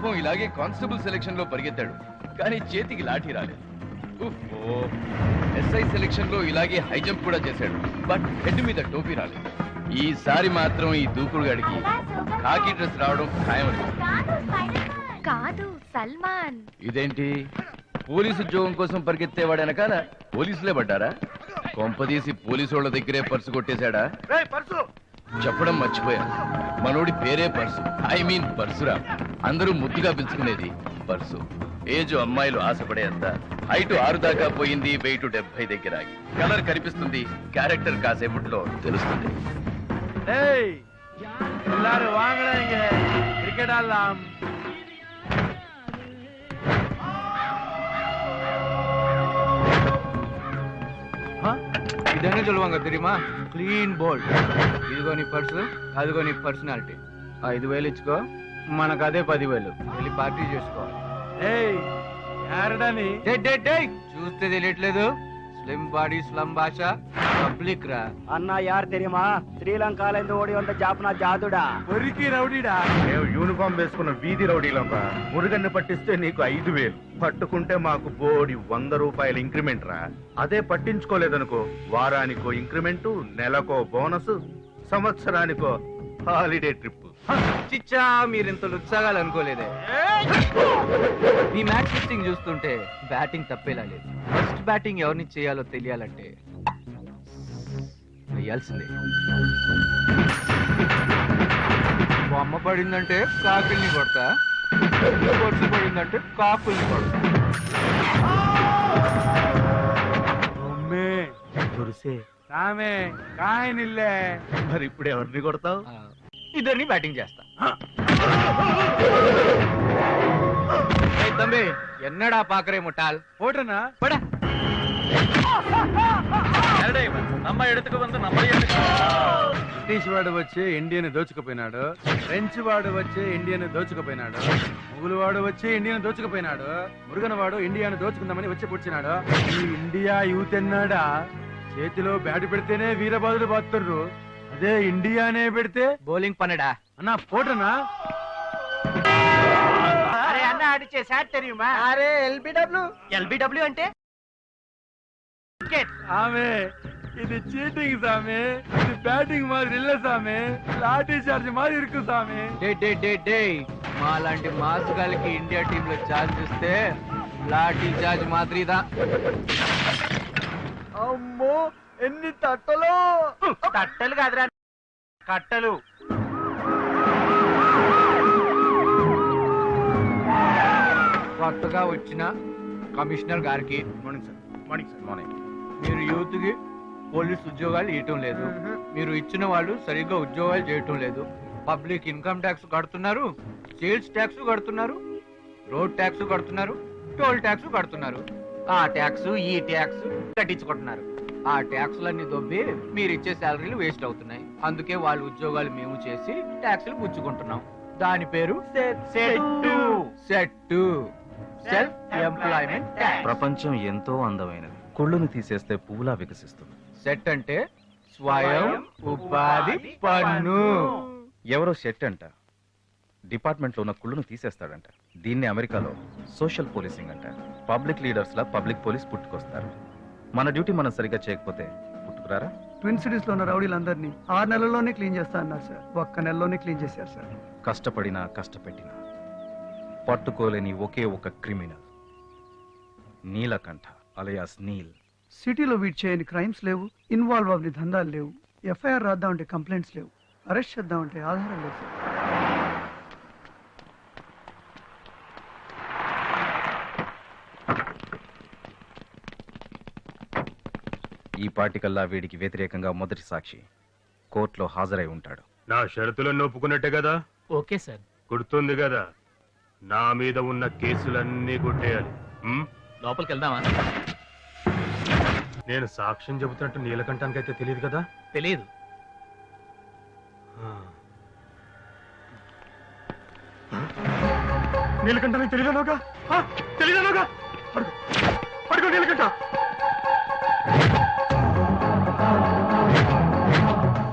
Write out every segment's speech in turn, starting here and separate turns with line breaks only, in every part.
పాపం ఇలాగే constable selection లో పరిగెత్తాడు, కానీ చేతికి లాఠీ రాలేదు. ఎస్ఐ సెలక్షన్ లో ఇలాగే హై జంప్ కూడా చేశాడు, బట్ హెడ్ మీద టోపీ రాలేదు. ఈసారి మాత్రం ఈ దూకుడుగాడికి కాకి డ్రెస్ రావడం ఖాయం.
కాదు సల్మాన్.
ఇదేంటి, పోలీసు ఉద్యోగం కోసం పరిగెత్తేవాడు వెనకాల పోలీసులే పడ్డారా? కొంపదీసి పోలీసు వాళ్ళ దగ్గరే పర్సు కొట్టేశాడా? చెప్పడం మర్చిపోయా, మనోడి పేరే పర్సు, ఐ మీన్ పర్సురా. అందరూ ముద్దుగా పిలుచుకునేది పర్సు. ఏజ్ అమ్మాయిలు ఆశపడేంత, హైట్ 6 దాకా పోయింది, వెయిట్ 70 దగ్గర ఆగి. కలర్ కనిపిస్తుంది, క్యారెక్టర్ కాసేపట్లో తెలుస్తుంది.
క్రికెట్ ఆడదాం. ఇదనే చొల్వాంగ తెరిమా, క్లీన్ బోల్డ్. ఇదిగో నీ పర్సు, అదిగో నీ పర్సనాలిటీ. 5,000 ఇచ్చుకో, మనకు అదే 10,000. వెళ్ళి పార్టీ చేసుకోవాలి. చూస్తే తెలియట్లేదు, స్లిమ్ బాడీ స్లమ్ భాష పబ్లిక్ రా
అన్నా. యార్ తెరిమా, శ్రీలంకలో ఓడి ఉంటే జాపనా జాదుడా,
కొరికి రౌడీడా.
యూనిఫామ్ వేసుకున్న వీధి రౌడీలంతా. మురుగన్ని పట్టిస్తే నీకు 5,000, పట్టుకుంటే మాకు బోడి 100 రూపాయల ఇంక్రిమెంట్ రా. అదే పట్టించుకోలేదనుకో, వారానికో ఇంక్రిమెంటు, నెలకో బోనస్, సంవత్సరానికో హాలిడే ట్రిప్.
చిచ్చా, మీరు ఇంత ఉత్సాగాలు అనుకోలేదే. మీ మ్యాచ్ ఫిక్సింగ్ చూస్తుంటే బ్యాటింగ్ తప్పేలా లేదు. ఫస్ట్ బ్యాటింగ్ ఎవరిని చేయాలో తెలియాలంటే వేయాల్సిందే. బొమ్మ పడిందంటే కాకుల్ని కొడతా, కొట్టు పడిందంటే కాకుల్ని కొడతా.
మరి ఇప్పుడు ఎవరిని కొడతావు?
ఇద్దరిని బ్యాటింగ్ చేస్తా. తమ్మి ఎన్నడా పాకరే ముట్టాల్ పోటనా పడ. బ్రిటిష్ వాడు వచ్చి ఇండియాని దోచుకుపోయినాడు, ఫ్రెంచ్ వాడు వచ్చి ఇండియాని దోచుకుపోయినాడు, ముగులు వాడు వచ్చి ఇండియాని దోచుకుపోయినాడు, మురుగన్ వాడు ఇండియాని దోచుకుందామని వచ్చి కూర్చున్నాడు. ఈ ఇండియా యూత్ అన్నాడా చేతిలో బ్యాట్ పెడితేనే వీరబాదులు బాతుర్రు, అదే ఇండియానే పెడితే బౌలింగ్ పన్నడా అన్నా పోటనా.
అరే అన్న అడిచే సార్ తెరియుమా.
అరే ఎల్బిడబ్ల్యూ అంటే ఆమె ఇది చీటింగ్ సామె, ఇది బ్యాటింగ్ మాదిరి ఇల్ల సామె, లాఠీ చార్జ్ మాదిరి ఇరుకు సామె. మా లాంటి మాస్ గాలికి ఇండియా టీమ్ లో ఛార్జ్ ఇస్తే లాఠీ చార్జ్ మాదిరిదా. అమ్మో ఎన్ని తట్టలు.
తట్టలు కాదురా, కట్టలు.
కొత్తగా వచ్చిన కమిషనర్ గారికి
morning sir. Morning sir. Morning.
మీరు యూత్ కి పోలీస్ ఉద్యోగాలు ఇవ్వటం లేదు, మీరు ఇచ్చిన వాళ్ళు సరిగ్గా ఉద్యోగాలు చేయటం లేదు. పబ్లిక్ ఇన్కమ్ ట్యాక్స్ కడుతున్నారు, సేల్స్ ట్యాక్స్ కడుతున్నారు, రోడ్ ట్యాక్స్ కడుతున్నారు, టోల్ ట్యాక్స్ కడుతున్నారు. ఆ ట్యాక్స్ ఈ ట్యాక్స్ కట్టించుకుంటున్నారు. ఆ ట్యాక్స్లన్నీ దొబ్బి మీరు ఇచ్చే శాలరీలు వేస్ట్ అవుతున్నాయి. అందుకే వాళ్ళ ఉద్యోగాలు మేము చేసి ట్యాక్స్లు పుచ్చుకుంటున్నాం. దాని పేరు సెట్ సెల్ఫ్ ఎంప్లాయ్మెంట్ ట్యాక్స్.
ప్రపంచం ఎంతో అందమైనది, కుళ్ళును తీసేస్తే పువ్వులా వికసిస్తుంది.
సెట్ అంటే స్వయం ఉపాధి పన్ను.
ఎవరో సెట్ అంట డిపార్ట్మెంట్ లో ఉన్న కుళ్ళును తీసేస్తాడంట. దీన్ని అమెరికాలో సోషల్ పోలీసింగ్ అంట. పబ్లిక్ లీడర్స్ లా పబ్లిక్ పోలీస్ పుట్టుకొస్తారు. మన డ్యూటీ మనం సరిగ్గా చేయకపోతే పుట్టుకురారా.
ట్విన్ సిటీస్ లో ఉన్న రౌడీలందరినీ 6 నెలల్లోనే క్లీన్ చేస్తా అన్నారు సార్. 1 నెలలోనే క్లీన్ చేశారు సార్.
కష్టపడినా కష్టపెట్టినా పట్టుకోలేని ఒకే ఒక క్రిమినల్ నీలకంఠ అలయాస్ నీల్.
సిటీలో వీట్ చేయని క్రైమ్స్ లేవు, ఇన్వాల్వ్ అవ్వని దందాలు లేవు, ఎఫ్ఐఆర్ రాద్దామంటే కంప్లైంట్స్ లేవు, అరెస్ట్ చేద్దామంటే ఆధారం లేదు సార్.
ఈ పార్టికల్లా వీడికి వ్యతిరేకంగా మొదటి సాక్షి కోర్టులో హాజరై ఉంటాడు.
నా షరతులను ఒప్పుకున్నట్టే కదా?
Okay sir.
గుర్తుంది కదా, నా మీద ఉన్న కేసులన్నీ కొట్టేయాలి.
లోపలికి వెళ్దామా?
నేను సాక్ష్యం చెబుతున్నట్టు నీలకంఠానికైతే తెలియదు కదా?
తెలియదు.
నీలకంఠానికి తెలియదనోగా? తెలియదనోగా? పడుకో నీలకంఠ.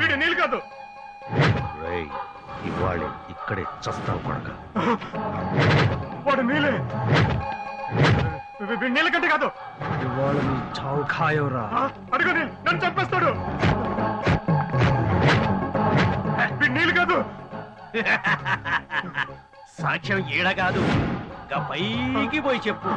వీడు నీళ్ళు కాదు.
ఇవాళ ఇక్కడే చస్తావు కొడక.
నీళ్ళ కంటే కాదు,
ఇవాళ నీ చావు ఖాయవరా.
అడుగు నన్ను చంపేస్తాడు. నీళ్ళు కాదు.
సాక్ష్యం ఈడ కాదు, పైకి పోయి చెప్పు.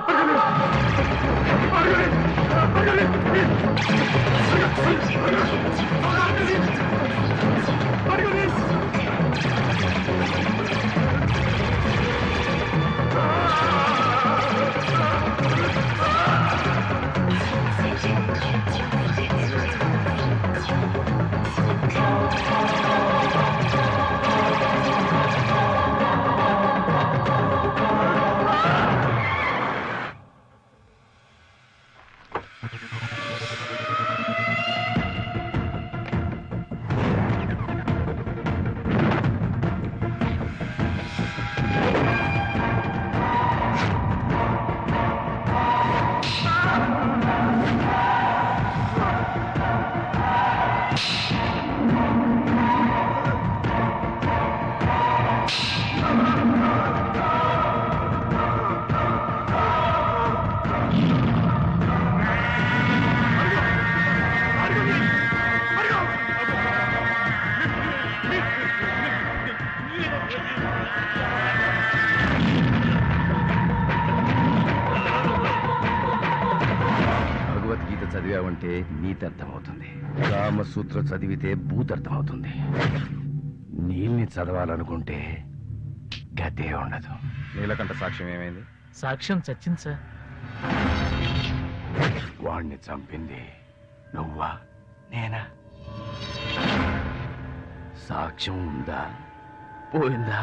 భగవద్గీత చదివావంటే నీతి అర్థమవుతుంది, కామసూత్ర చదివితే భూత్ అర్థమవుతుంది. నీల్ని చదవాలనుకుంటే గతే ఉండదు.
నీలకంఠ సాక్ష్యం ఏమైంది?
సాక్ష్యం చచ్చింది సార్.
వాణ్ణి చంపింది నువ్వా నేనా? సాక్ష్యం ఉందా పోయిందా?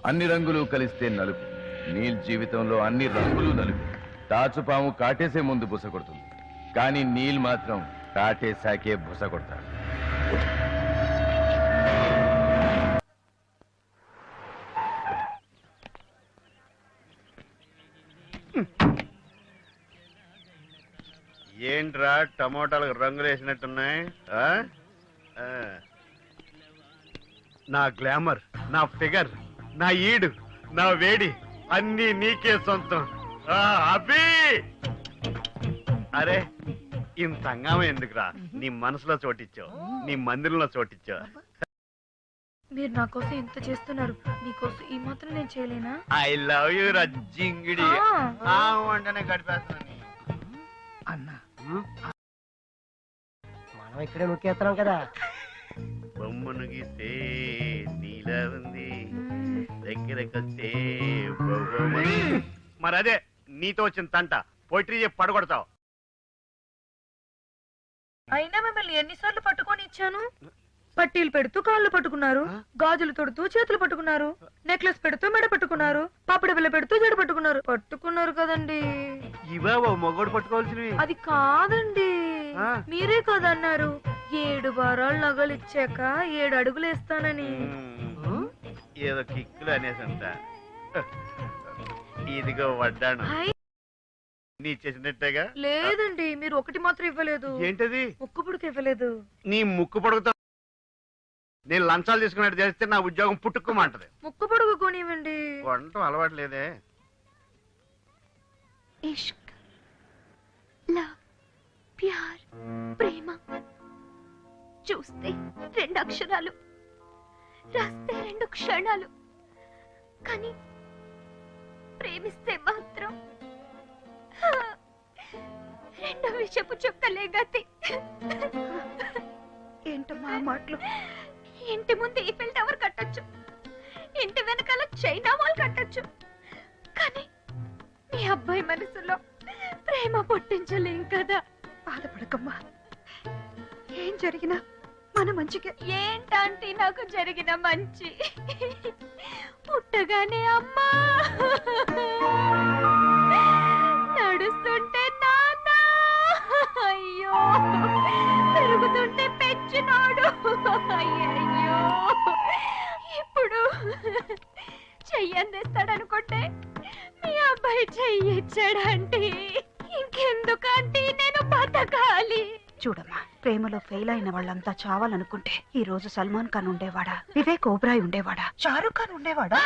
అన్ని రంగులు కలిస్తే నలుపు. నీల్ జీవితంలో అన్ని రంగులు నలుపు. తాచుపాము కాటేసే ముందు బుస కొడుతుంది, కానీ నీల్ మాత్రం కాటేశాకే బుస కొడతాడు.
ఏంట్రా టమోటాలకు రంగులు వేసినట్టున్నాయి? నా గ్లామర్, నా ఫిగర్, నా ఈడు, నా వేడి అన్నీ నీకే సొంతం. అభి, అరే ఇంత హంగామా ఎందుకురా? నీ మనసులో చోటిచ్చావు, నీ మందిరంలో చోటిచ్చావు.
మీరు నా కోసం ఇంత చేస్తున్నారు, మీకోసం ఈ మాత్రం నేను చేయలేనా?
ఐ లవ్ యూ రజ్జింగిడి. వెంటనే గడిపేస్తున్నాను.
అన్నా మనం ఇక్కడే నొక్కేస్తున్నాం కదా.
బొమ్మను గీస్తే నీలా ఉంది, దగ్గరకొస్తే మరి అదే నీతో వచ్చిన తంట. పోయిటరీ చెప్పి పడగొడతావు.
అయినా మిమ్మల్ని ఎన్నిసార్లు పట్టుకొని ఇచ్చాను? పట్టీలు పెడుతూ కాళ్ళు పట్టుకున్నారు, గాజులు తొడుతూ చేతులు పట్టుకున్నారు, నెక్లెస్ పెడుతూ మెడ పట్టుకున్నారు, పాపడి బిల్ల పెడుతూ జడ పట్టుకున్నారు కదండి.
ఇవా ఓ మొగోడు పట్టుకోవాల్సినవి.
అది కాదండి, మీరే కదన్నారు 7 వారాలు నగలు ఇచ్చాక 7 అడుగులు వేస్తానని.
ఏదో కిక్కులు అనేసంత. ఇదిగో వడ్డాను, నీ చేసినట్టేగా.
లేదండి, మీరు ఒకటి మాత్రం ఇవ్వలేదు.
ఏంటది?
ముక్కు పుడక ఇవ్వలేదు.
నీ ముక్కు పొడుగుతా. నేను లంచాలు తీసుకున్నట్టు చేస్తే నా ఉద్యోగం పుట్టుకోమంటది.
ముక్కు పొడుగు కొనివ్వండి.
వంటం అలవాటు లేదే.
ఇష్క్, లవ్, ప్యార్, ప్రేమ చూస్తే 2 అక్షరాలు, రాస్తే 2 క్షణాలు, కానీ ప్రేమిస్తే మాత్రం 2 విషపు చుక్కలే గతి. ఏంటమ్మా మాటలు? ఇంటి ముందు ఈఫెల్ టవర్ కట్టొచ్చు, ఇంటి వెనకాల చైనా వాల్ కట్టొచ్చు, కానీ మీ అబ్బాయి మనసులో ప్రేమ పుట్టించలేం కదా. బాధపడకమ్మా, ఏం జరిగినా మన మంచిగా. ఏంటంటే నాకు జరిగిన మంచి? పుట్టగానే అమ్మా, నడుస్తుంటే నాన్న, అయ్యో పెరుగుతుంటే పెంచినాడు, అయ్యో ఇప్పుడు చెయ్యందిస్తాడనుకుంటే మీ అబ్బాయి చెయ్యి ఇచ్చాడంటే ఇంకెందుకంటే నేను బతకాలి. చూడమ్మా,
ప్రేమలో ఫెయిల్ అయిన వాళ్ళంతా చావాలనుకుంటే ఈ రోజు సల్మాన్ ఖాన్ ఉండేవాడా, వివేక్ ఓబ్రాయ్ ఉండేవాడా, షారుఖ్ ఖాన్ ఉండేవాడా?